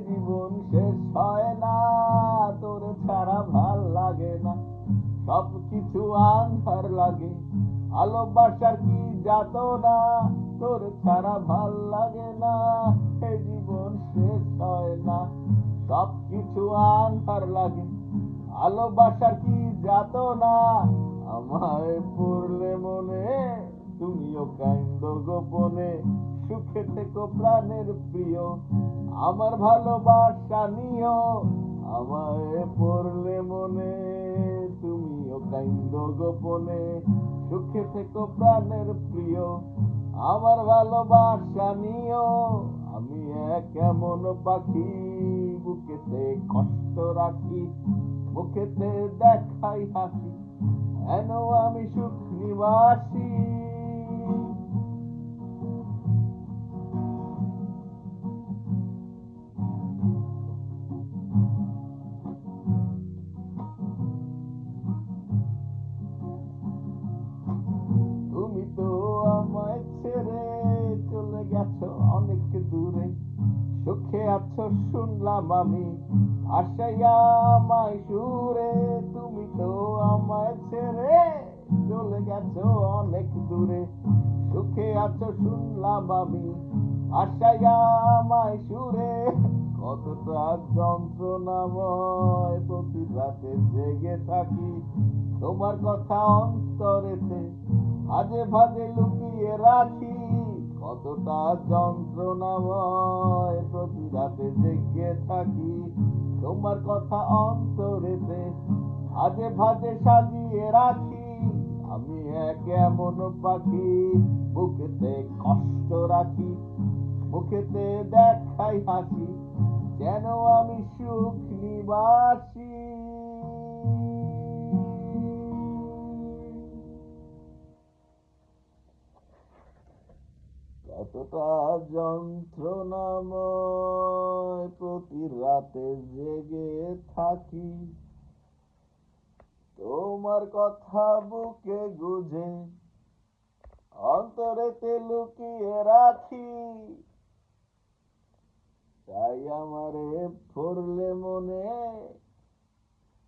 জীবন শেষ হয় না, তোর ছাড়া ভাল লাগে না, সবকিছু আন্ধার লাগে, ভালোবাসার কি যাত না, তোর ছাড়া ভাল লাগে না, এ জীবন শেষ হয় না, সবকিছু আন্ধার লাগে, ভালোবাসার কি যাত না, আমায় পড়লে মনে তুমিও কান্দ গোপনে, সুখে থেকো প্রাণের প্রিয়, আমার ভালোবাসা নিও, আমায় পড়লে মনে তুমিও কান্দ গোপনে, সুখে থেকো প্রাণের প্রিয়, আমার ভালোবাসা নিও, আমি এক এমন পাখি বুকেতে কষ্ট রাখি, মুখেতে দেখাই হাসি, কেন আমি সুখ নিবাসী। তুমি তো আমায় ছেড়ে চলে গেছো অনেক দূরে, সুখে আছো শুনলাম আমি, আশাইয়া আমায় সুরে, তুমি তো আমায় ছেড়ে চলে গেছো অনেক দূরে, সুখে আছো শুনলাম আমি, আশাইয়া আমায় সুরে, কতটা যন্ত্রণাময় প্রতি রাতে জেগে থাকি, তোমার কথা অন্তরেতে ভাজে ভাজে লুকিয়ে রাখি, কতটা যন্ত্রণাময় প্রতি রাতে জেগে থাকি, তোমার কথা অন্তরেতে ভাজে ভাজে সাজিয়ে রাখি, আমি এক এমন পাখি বুকেতে কষ্ট রাখি, মুখেতে দেখাই হাসি, যেন আমি সুখ নিবাসী। কতটা যন্ত্রণাময় প্রতি রাতে জেগে থাকি, তোমার কথা বুকে গুজে অন্তরেতে লুকিয়ে রাখি, তাই আমারে পড়লে মনে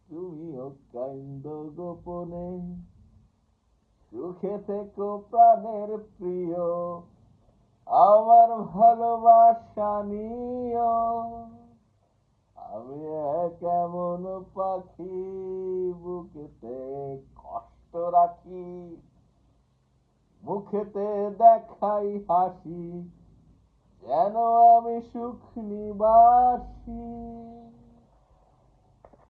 তুমিও কান্দ গোপনে, সুখে থেকো প্রাণের প্রিয়, আমার ভালোবাসা নিও, আমি এক এমন পাখি বুকেতে কষ্ট রাখি, মুখেতে দেখাই হাসি, যেন আমি সুখ নিবাসী।